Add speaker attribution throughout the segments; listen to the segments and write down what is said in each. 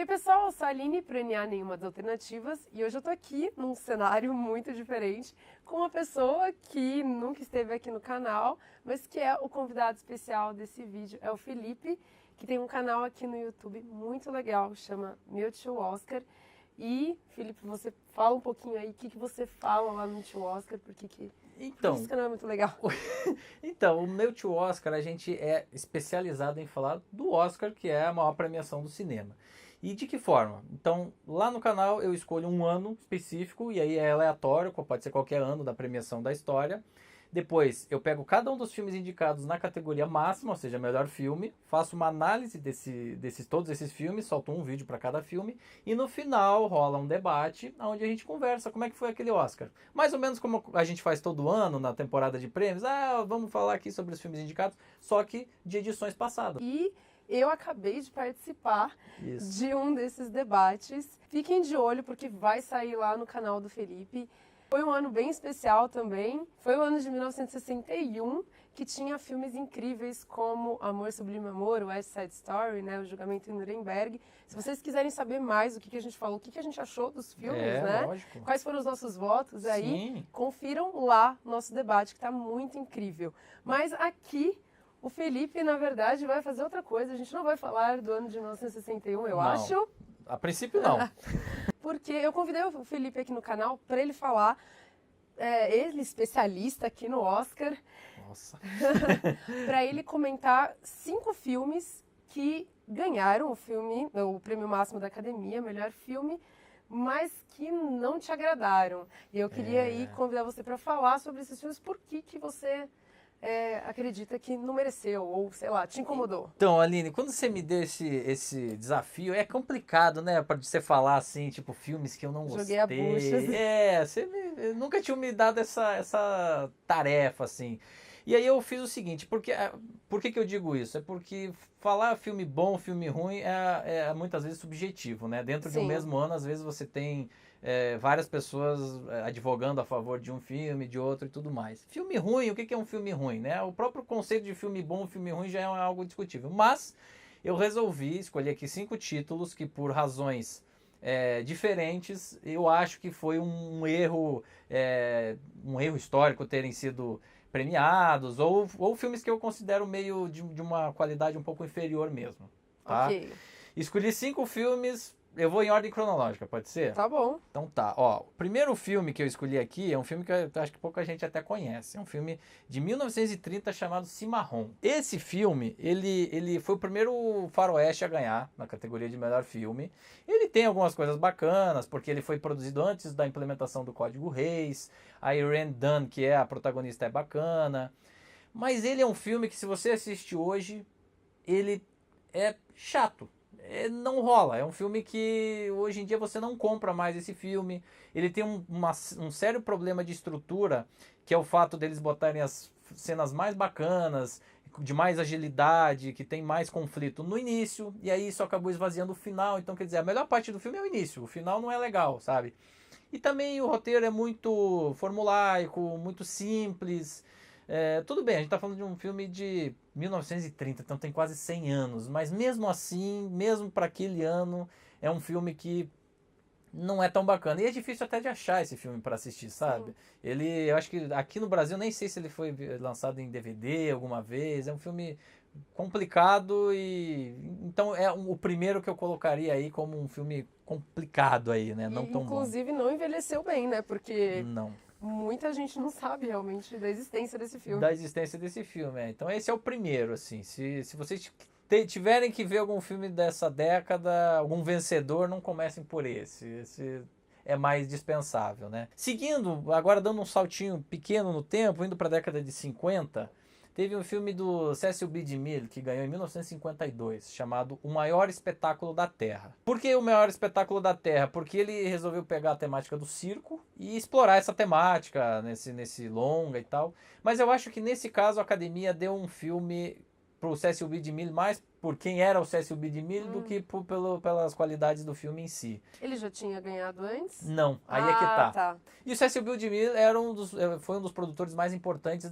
Speaker 1: Oi pessoal, eu sou a Aline, ProNA Nenhuma das Alternativas, e hoje eu tô aqui num cenário muito diferente com uma pessoa que nunca esteve aqui no canal, mas que é o convidado especial desse vídeo, é o Felipe, que tem um canal aqui no YouTube muito legal, chama Meu Tio Oscar. E, Felipe, você fala um pouquinho aí, o que você fala lá no Tio Oscar, por que esse canal é muito legal?
Speaker 2: Então, o Meu Tio Oscar, a gente é especializado em falar do Oscar, que é a maior premiação do cinema. E de que forma? Então, lá no canal eu escolho um ano específico, e aí é aleatório, pode ser qualquer ano da premiação da história. Depois, eu pego cada um dos filmes indicados na categoria máxima, ou seja, melhor filme, faço uma análise todos esses filmes, solto um vídeo para cada filme, e no final rola um debate onde a gente conversa como é que foi aquele Oscar. Mais ou menos como a gente faz todo ano na temporada de prêmios. Vamos falar aqui sobre os filmes indicados, só que de edições passadas.
Speaker 1: E eu acabei de participar de um desses debates. Fiquem de olho porque vai sair lá no canal do Felipe. Foi um ano bem especial também. Foi o ano de 1961, que tinha filmes incríveis como Amor Sublime Amor, West Side Story, né, O Julgamento em Nuremberg. Se vocês quiserem saber mais o que a gente falou, o que a gente achou dos filmes, né?
Speaker 2: Lógico.
Speaker 1: Quais foram os nossos votos aí,
Speaker 2: Sim.
Speaker 1: Confiram lá o nosso debate, que está muito incrível. Mas aqui, o Felipe, na verdade, vai fazer outra coisa. A gente não vai falar do ano de 1961, eu acho.
Speaker 2: A princípio, não.
Speaker 1: Porque eu convidei o Felipe aqui no canal para ele falar, ele especialista aqui no Oscar,
Speaker 2: Nossa.
Speaker 1: para ele comentar 5 filmes que ganharam o prêmio máximo da Academia, melhor filme, mas que não te agradaram. E eu queria aí convidar você para falar sobre esses filmes, por que você acredita que não mereceu, ou sei lá, te incomodou.
Speaker 2: Então, Aline, quando você me deu esse desafio, é complicado, né? Pra você falar assim, tipo, filmes que eu não gostei.
Speaker 1: Joguei a bucha.
Speaker 2: Você nunca tinha me dado essa tarefa, assim. E aí eu fiz o seguinte, por que eu digo isso? É porque falar filme bom, filme ruim é muitas vezes subjetivo, né? Dentro de um
Speaker 1: Sim.
Speaker 2: mesmo ano, às vezes você tem várias pessoas advogando a favor de um filme, de outro e tudo mais. Filme ruim, o que é um filme ruim, né? O próprio conceito de filme bom, filme ruim já é algo discutível. Mas eu resolvi escolher aqui 5 títulos que por razões diferentes, eu acho que foi um erro histórico terem sido premiados, ou filmes que eu considero meio de uma qualidade um pouco inferior mesmo. Tá?
Speaker 1: Ok.
Speaker 2: Escolhi 5 filmes, eu vou em ordem cronológica, pode ser?
Speaker 1: Tá bom.
Speaker 2: Então tá, ó, o primeiro filme que eu escolhi aqui é um filme que eu acho que pouca gente até conhece. É um filme de 1930 chamado Cimarrón. Esse filme, ele foi o primeiro faroeste a ganhar na categoria de melhor filme. Ele tem algumas coisas bacanas, porque ele foi produzido antes da implementação do Código Reis. A Irene Dunne, que é a protagonista, é bacana. Mas ele é um filme que, se você assiste hoje, ele é chato. Não rola. É um filme que hoje em dia você não compra mais esse filme. Ele tem um sério problema de estrutura, que é o fato deles botarem as cenas mais bacanas, de mais agilidade, que tem mais conflito no início, e aí isso acabou esvaziando o final. Então, quer dizer, a melhor parte do filme é o início, o final não é legal, sabe? E também o roteiro é muito formulaico, muito simples. Tudo bem, a gente está falando de um filme de 1930, então tem quase 100 anos, mas mesmo assim, mesmo para aquele ano, é um filme que não é tão bacana. E é difícil até de achar esse filme para assistir, sabe? Eu acho que aqui no Brasil, nem sei se ele foi lançado em DVD alguma vez, é um filme complicado então é o primeiro que eu colocaria aí como um filme complicado aí, né? Não tão bom.
Speaker 1: Inclusive não envelheceu bem, né? Porque
Speaker 2: Não.
Speaker 1: muita gente não sabe realmente da existência desse filme.
Speaker 2: Da existência desse filme, Então esse é o primeiro, assim. Se vocês tiverem que ver algum filme dessa década, algum vencedor, não comecem por esse. Esse é mais dispensável, né? Seguindo, agora dando um saltinho pequeno no tempo, indo para a década de 50, teve um filme do Cecil B. DeMille que ganhou em 1952, chamado O Maior Espetáculo da Terra. Por que O Maior Espetáculo da Terra? Porque ele resolveu pegar a temática do circo e explorar essa temática nesse longa e tal. Mas eu acho que nesse caso a Academia deu um filme pro Cecil B. DeMille mais por quem era o Cecil B. DeMille do que pelas qualidades do filme em si.
Speaker 1: Ele já tinha ganhado antes?
Speaker 2: Não, aí é que tá.
Speaker 1: Tá.
Speaker 2: E o Cecil B. DeMille foi um dos produtores mais importantes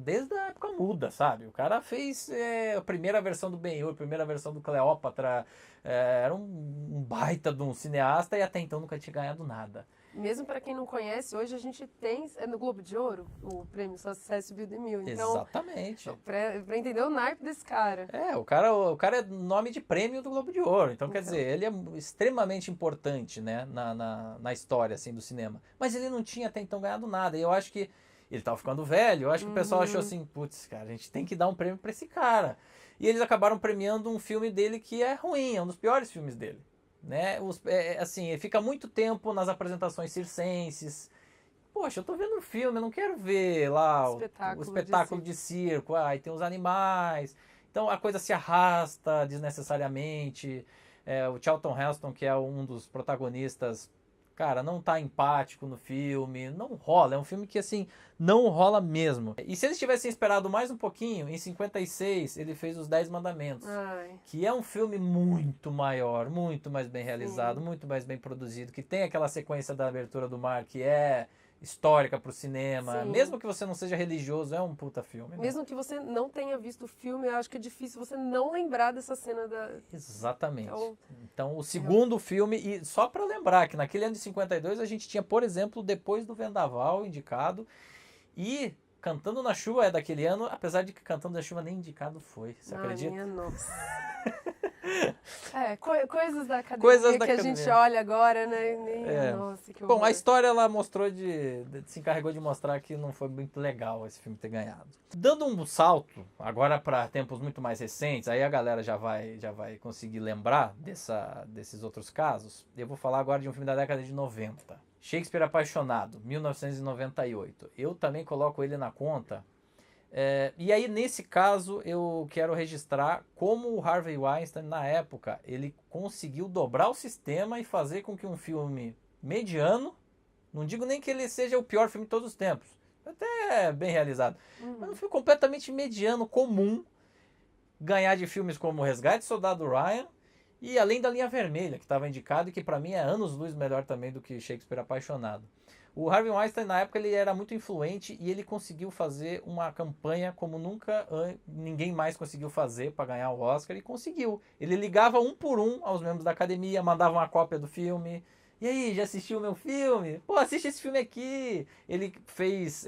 Speaker 2: desde a época muda, sabe? O cara fez a primeira versão do Ben-Hur, a primeira versão do Cleópatra, era um baita de um cineasta e até então nunca tinha ganhado nada.
Speaker 1: Mesmo para quem não conhece, hoje a gente tem no Globo de Ouro o prêmio Cecil B. DeMille. Então,
Speaker 2: exatamente.
Speaker 1: Para entender o naipe desse cara.
Speaker 2: O cara é nome de prêmio do Globo de Ouro. Então, quer dizer, ele é extremamente importante, né, na história assim, do cinema. Mas ele não tinha até então ganhado nada. E eu acho que ele tava ficando velho. Eu acho que o pessoal achou assim, putz, cara, a gente tem que dar um prêmio para esse cara. E eles acabaram premiando um filme dele que é ruim, é um dos piores filmes dele. Né? Assim, fica muito tempo nas apresentações circenses. Poxa, eu tô vendo um filme, eu não quero ver lá o espetáculo de circo. Aí tem os animais. Então a coisa se arrasta desnecessariamente. O Charlton Heston, que é um dos protagonistas, cara, não tá empático no filme, não rola. É um filme que, assim, não rola mesmo. E se eles tivessem esperado mais um pouquinho, em 56 ele fez Os 10 Mandamentos, que é um filme muito maior, muito mais bem realizado, muito mais bem produzido, que tem aquela sequência da abertura do mar que é histórica pro cinema.
Speaker 1: Sim.
Speaker 2: Mesmo que você não seja religioso, é um puta filme. Né?
Speaker 1: Mesmo que você não tenha visto o filme, eu acho que é difícil você não lembrar dessa cena
Speaker 2: Exatamente. Então o segundo filme, e só para lembrar que naquele ano de 52 a gente tinha, por exemplo, Depois do Vendaval indicado, e Cantando na Chuva é daquele ano, apesar de que Cantando na Chuva nem indicado foi, você acredita?
Speaker 1: Minha nossa. Coisas da academia que a gente olha agora, né? Nossa, que horror.
Speaker 2: Bom, a história ela mostrou se encarregou de mostrar que não foi muito legal esse filme ter ganhado. Dando um salto agora para tempos muito mais recentes, aí a galera já vai conseguir lembrar desses outros casos. Eu vou falar agora de um filme da década de 90. Shakespeare Apaixonado, 1998. Eu também coloco ele na conta. E aí, nesse caso, eu quero registrar como o Harvey Weinstein, na época, ele conseguiu dobrar o sistema e fazer com que um filme mediano, não digo nem que ele seja o pior filme de todos os tempos, até bem realizado, mas um filme completamente mediano, comum, ganhar de filmes como Resgate do Soldado Ryan e Além da Linha Vermelha, que estava indicado e que para mim é anos-luz melhor também do que Shakespeare Apaixonado. O Harvey Weinstein, na época, ele era muito influente e ele conseguiu fazer uma campanha como nunca ninguém mais conseguiu fazer para ganhar o Oscar, e conseguiu. Ele ligava um por um aos membros da academia, mandava uma cópia do filme. E aí, já assistiu o meu filme? Pô, assiste esse filme aqui. Ele fez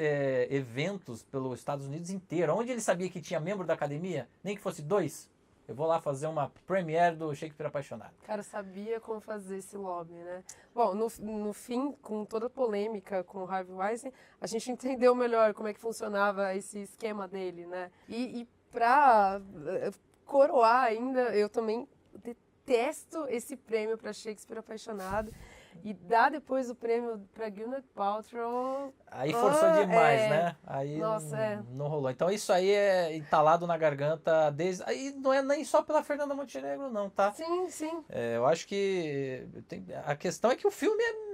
Speaker 2: eventos pelos Estados Unidos inteiro, onde ele sabia que tinha membro da academia, nem que fosse 2. Eu vou lá fazer uma premiere do Shakespeare Apaixonado.
Speaker 1: O cara sabia como fazer esse lobby, né? Bom, no fim, com toda a polêmica com o Harvey Weinstein, a gente entendeu melhor como é que funcionava esse esquema dele, né? E pra coroar ainda, eu também detesto esse prêmio para Shakespeare Apaixonado. E dá depois o prêmio pra Gwyneth Paltrow.
Speaker 2: Aí forçou demais, né? Aí
Speaker 1: nossa,
Speaker 2: não rolou. Então isso aí é entalado na garganta desde... Aí não é nem só pela Fernanda Montenegro, não, tá?
Speaker 1: Sim, sim.
Speaker 2: Eu acho que a questão é que o filme é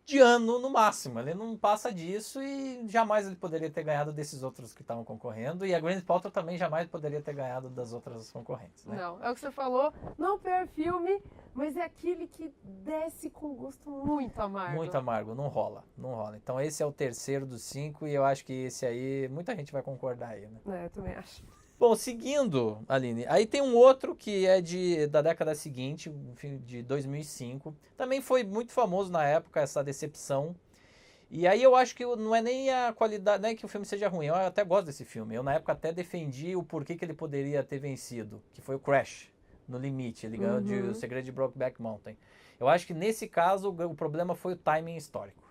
Speaker 2: mediano no máximo. Ele não passa disso e jamais ele poderia ter ganhado desses outros que estavam concorrendo. E a Gwyneth Paltrow também jamais poderia ter ganhado das outras concorrentes, né?
Speaker 1: Não, é o que você falou. Não é o pior filme, mas é aquele que desce com gosto muito amargo.
Speaker 2: Muito amargo, não rola. Então esse é o terceiro dos 5 e eu acho que esse aí, muita gente vai concordar aí, né?
Speaker 1: Eu também acho.
Speaker 2: Bom, seguindo, Aline, aí tem um outro que é da década seguinte, um filme de 2005. Também foi muito famoso na época, essa decepção. E aí eu acho que não é nem a qualidade, não é que o filme seja ruim, eu até gosto desse filme. Eu na época até defendi o porquê que ele poderia ter vencido, que foi o Crash, No Limite. Ele ganhou de O Segredo de Brokeback Mountain. Eu acho que nesse caso o problema foi o timing histórico.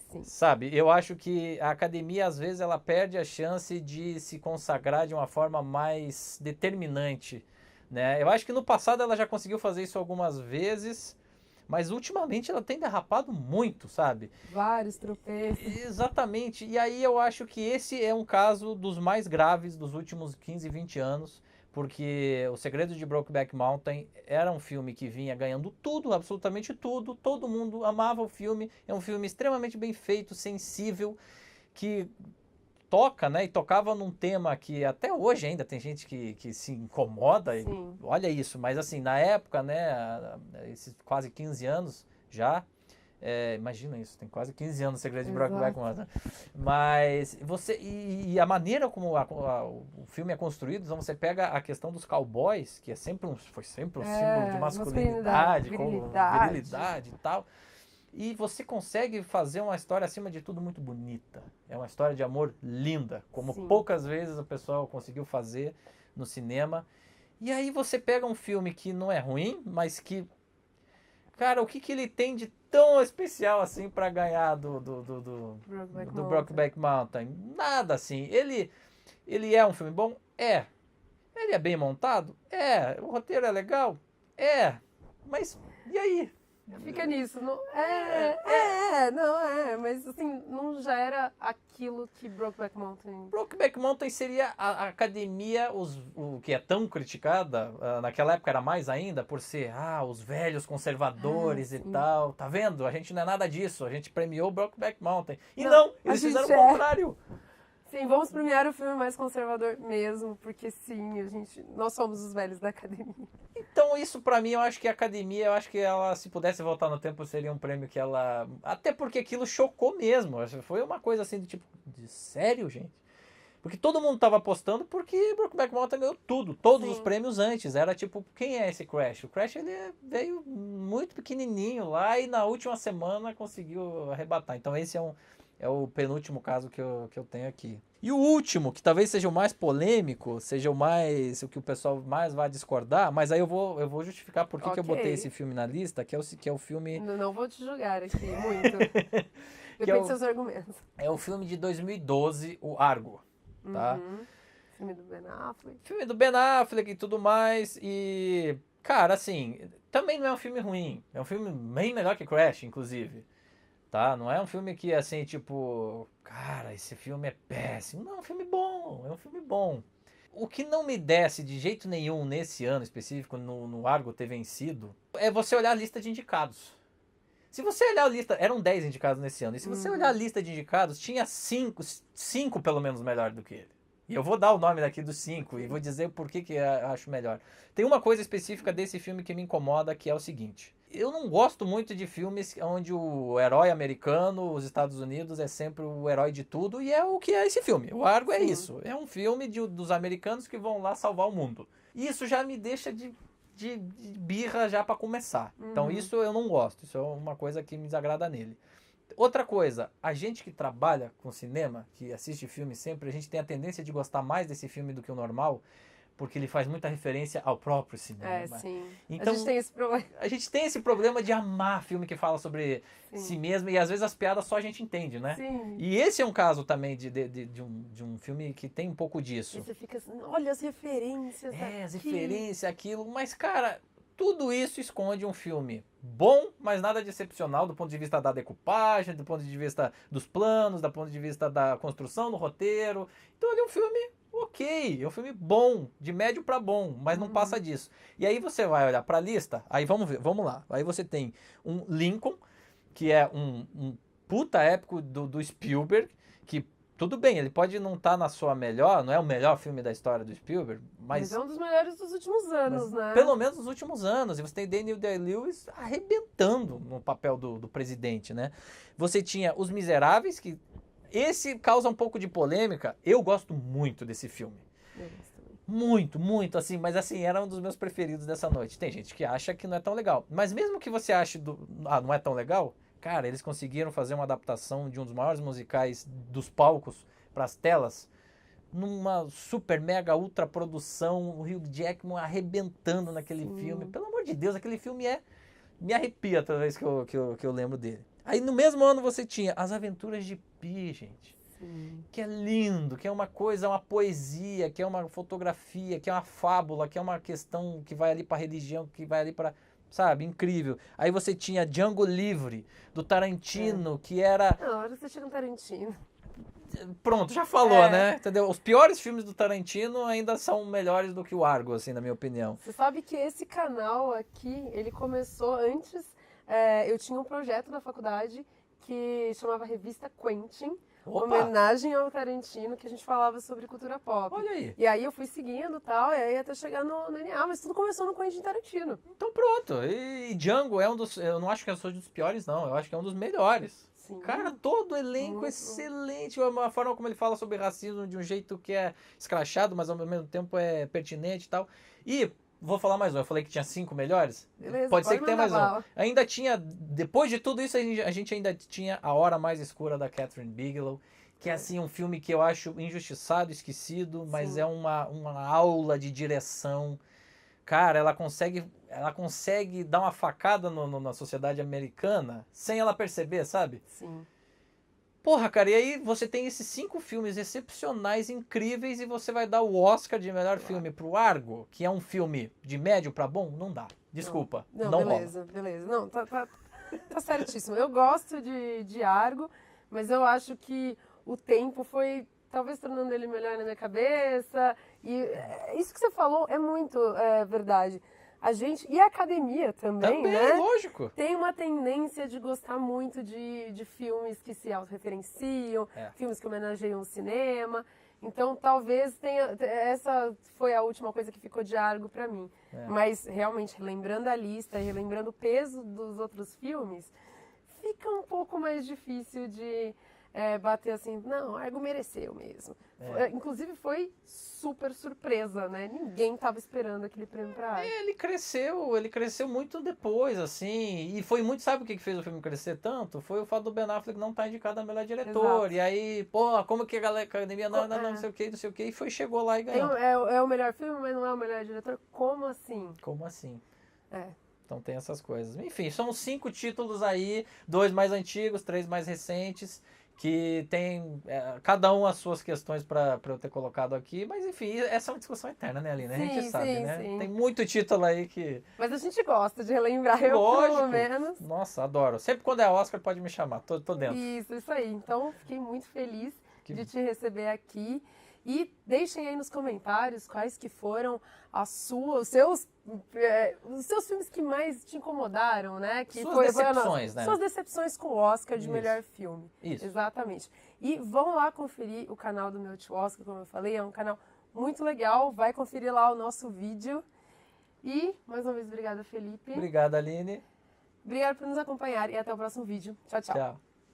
Speaker 1: Sim.
Speaker 2: Sabe, eu acho que a academia às vezes ela perde a chance de se consagrar de uma forma mais determinante, né? Eu acho que no passado ela já conseguiu fazer isso algumas vezes, mas ultimamente ela tem derrapado muito, sabe?
Speaker 1: Vários tropeços.
Speaker 2: Exatamente, e aí eu acho que esse é um caso dos mais graves dos últimos 15, 20 anos, porque O Segredo de Brokeback Mountain era um filme que vinha ganhando tudo, absolutamente tudo, todo mundo amava o filme, é um filme extremamente bem feito, sensível, que toca, né? E tocava num tema que até hoje ainda tem gente que se incomoda. E, olha isso, mas assim, na época, né? Esses quase 15 anos já. Imagina isso, tem quase 15 anos o Segredo de Brokeback Mountain. Mas você. E a maneira como o filme é construído, então você pega a questão dos cowboys, que foi sempre um símbolo de masculinidade, virilidade e tal. E você consegue fazer uma história, acima de tudo, muito bonita. É uma história de amor linda, como poucas vezes o pessoal conseguiu fazer no cinema. E aí você pega um filme que não é ruim, mas que... Cara, o que ele tem de tão especial assim pra ganhar do Brokeback Mountain? Nada assim. Ele é um filme bom? É. Ele é bem montado? É. O roteiro é legal? É. Mas e aí?
Speaker 1: Fica nisso. Não, mas assim, não já era aquilo que Brokeback Mountain...
Speaker 2: Brokeback Mountain seria a academia, o que é tão criticada, naquela época era mais ainda, por ser, os velhos conservadores e tal. Tá vendo? A gente não é nada disso, a gente premiou Brokeback Mountain. E não eles fizeram o contrário.
Speaker 1: Sim, vamos premiar o filme mais conservador mesmo, porque sim, nós somos os velhos da academia.
Speaker 2: Então isso pra mim, eu acho que a academia, eu acho que ela, se pudesse voltar no tempo, seria um prêmio que ela... Até porque aquilo chocou mesmo, foi uma coisa assim do tipo, de sério, gente? Porque todo mundo tava apostando porque Brokeback Mountain ganhou tudo, todos os prêmios antes. Era tipo, quem é esse Crash? O Crash ele veio muito pequenininho lá e na última semana conseguiu arrebatar. Então esse é o penúltimo caso que eu tenho aqui. E o último, que talvez seja o mais polêmico, seja o que o pessoal mais vai discordar, mas aí eu vou justificar por que eu botei esse filme na lista, que é o filme...
Speaker 1: Não vou te julgar aqui muito. Depende dos seus argumentos.
Speaker 2: É o filme de 2012, o Argo. Tá?
Speaker 1: Filme do Ben Affleck.
Speaker 2: Filme do Ben Affleck e tudo mais. E, cara, assim, também não é um filme ruim. É um filme bem melhor que Crash, inclusive. Tá? Não é um filme que, assim, tipo... Cara, esse filme é péssimo. Não, é um filme bom. É um filme bom. O que não me desce de jeito nenhum nesse ano específico, no Argo ter vencido, é você olhar a lista de indicados. Se você olhar a lista... Eram 10 indicados nesse ano. E se você olhar a lista de indicados, tinha 5 pelo menos melhor do que ele. E eu vou dar o nome daqui dos 5 e vou dizer por que eu acho melhor. Tem uma coisa específica desse filme que me incomoda, que é o seguinte. Eu não gosto muito de filmes onde o herói americano, os Estados Unidos, é sempre o herói de tudo. E é o que é esse filme. O Argo é isso. É um filme dos americanos que vão lá salvar o mundo. E isso já me deixa de birra já pra começar. Então isso eu não gosto. Isso é uma coisa que me desagrada nele. Outra coisa, a gente que trabalha com cinema, que assiste filme sempre, a gente tem a tendência de gostar mais desse filme do que o normal, porque ele faz muita referência ao próprio cinema.
Speaker 1: Sim.
Speaker 2: Então,
Speaker 1: a gente tem esse problema.
Speaker 2: A gente tem esse problema de amar filme que fala sobre si mesmo, e às vezes as piadas só a gente entende, né?
Speaker 1: Sim.
Speaker 2: E esse é um caso também de um filme que tem um pouco disso.
Speaker 1: E você fica assim, olha as referências.
Speaker 2: As referências, aquilo, mas cara... Tudo isso esconde um filme bom, mas nada de excepcional do ponto de vista da decupagem, do ponto de vista dos planos, do ponto de vista da construção do roteiro. Então ele é um filme ok, é um filme bom, de médio para bom, mas não passa disso. E aí você vai olhar para a lista, aí vamos lá. Aí você tem um Lincoln, que é um puta épico do Spielberg, que tudo bem, ele pode não estar na sua melhor, não é o melhor filme da história do Spielberg, mas
Speaker 1: é um dos melhores dos últimos anos, né?
Speaker 2: Pelo menos nos últimos anos. E você tem Daniel Day-Lewis arrebentando no papel do presidente, né? Você tinha Os Miseráveis, que esse causa um pouco de polêmica. Eu gosto muito desse filme. Muito, muito, assim, mas assim, era um dos meus preferidos dessa noite. Tem gente que acha que não é tão legal. Mas mesmo que você ache não é tão legal, cara, eles conseguiram fazer uma adaptação de um dos maiores musicais dos palcos para as telas, numa super, mega, ultra produção, o Hugh Jackman arrebentando naquele filme. Pelo amor de Deus, aquele filme me arrepia toda vez que eu lembro dele. Aí no mesmo ano você tinha As Aventuras de Pi, gente. Que é lindo, que é uma coisa, uma poesia, que é uma fotografia, que é uma fábula, que é uma questão que vai ali para religião, que vai ali para... Sabe? Incrível. Aí você tinha Django Livre, do Tarantino, que era...
Speaker 1: Não, agora você chega no Tarantino.
Speaker 2: Pronto, já falou, né? Entendeu? Os piores filmes do Tarantino ainda são melhores do que o Argo, assim, na minha opinião.
Speaker 1: Você sabe que esse canal aqui, ele começou antes... eu tinha um projeto na faculdade que chamava Revista Quentin,
Speaker 2: Opa!
Speaker 1: homenagem ao Tarantino, que a gente falava sobre cultura pop.
Speaker 2: Olha aí.
Speaker 1: E aí eu fui seguindo e tal, e aí até chegar no NA, mas tudo começou no Quentin Tarantino.
Speaker 2: Então pronto. E Django é um dos... Eu não acho que é um dos piores, não. Eu acho que é um dos melhores.
Speaker 1: Sim.
Speaker 2: Cara, todo elenco
Speaker 1: Muito
Speaker 2: excelente. A forma como ele fala sobre racismo de um jeito que é escrachado, mas ao mesmo tempo é pertinente e tal. E vou falar mais um. Eu falei que tinha 5 melhores.
Speaker 1: Beleza,
Speaker 2: Pode ser que tenha mais um.
Speaker 1: bala.
Speaker 2: Ainda tinha, depois de tudo isso, a gente ainda tinha A Hora Mais Escura da Catherine Bigelow, que é assim um filme que eu acho injustiçado, esquecido, mas
Speaker 1: Sim.
Speaker 2: é uma aula de direção. Cara, ela consegue dar uma facada na sociedade americana sem ela perceber, sabe?
Speaker 1: Sim.
Speaker 2: Porra, cara, e aí você tem esses 5 filmes excepcionais, incríveis, e você vai dar o Oscar de melhor filme pro Argo, que é um filme de médio pra bom? Não dá. Desculpa. Não
Speaker 1: beleza, beleza. Não, tá certíssimo. Eu gosto de Argo, mas eu acho que o tempo foi talvez tornando ele melhor na minha cabeça. E isso que você falou é muito verdade. A gente, e a academia também, né?
Speaker 2: Lógico.
Speaker 1: Tem uma tendência de gostar muito de filmes que se autorreferenciam, filmes que homenageiam o cinema. Então, talvez tenha... Essa foi a última coisa que ficou de Argo pra mim. Mas, realmente, relembrando a lista e relembrando o peso dos outros filmes, fica um pouco mais difícil de bater assim... Não, Argo mereceu mesmo. Inclusive, foi super surpresa, né? Ninguém tava esperando aquele prêmio pra Argo.
Speaker 2: Ele cresceu muito depois, assim, e foi muito, sabe o que fez o filme crescer tanto? Foi o fato do Ben Affleck não estar indicado a melhor diretor,
Speaker 1: Exato.
Speaker 2: e aí, pô, como que a academia, não sei o que, e chegou lá e ganhou.
Speaker 1: É o melhor filme, mas não é o melhor diretor? Como assim?
Speaker 2: Como assim?
Speaker 1: É.
Speaker 2: Então tem essas coisas. Enfim, são 5 títulos aí, 2 mais antigos, 3 mais recentes, que tem cada um as suas questões para eu ter colocado aqui, mas enfim, essa é uma discussão eterna, né, Aline? A gente sabe, né?
Speaker 1: Sim.
Speaker 2: Tem muito título aí que...
Speaker 1: Mas a gente gosta de relembrar, eu
Speaker 2: Lógico.
Speaker 1: pelo menos.
Speaker 2: Nossa, adoro. Sempre quando é Oscar pode me chamar, tô dentro.
Speaker 1: Isso aí. Então, fiquei muito feliz de te receber aqui. E deixem aí nos comentários quais que foram os seus filmes que mais te incomodaram, né? Que
Speaker 2: Suas decepções, né?
Speaker 1: Suas decepções com o Oscar de
Speaker 2: Isso.
Speaker 1: melhor filme.
Speaker 2: Isso.
Speaker 1: Exatamente. E vão lá conferir o canal do Meu Tio Oscar, como eu falei, é um canal muito legal. Vai conferir lá o nosso vídeo. E, mais uma vez, obrigada, Felipe.
Speaker 2: Obrigado, Aline.
Speaker 1: Obrigada por nos acompanhar e até o próximo vídeo. Tchau, tchau.
Speaker 2: Tchau.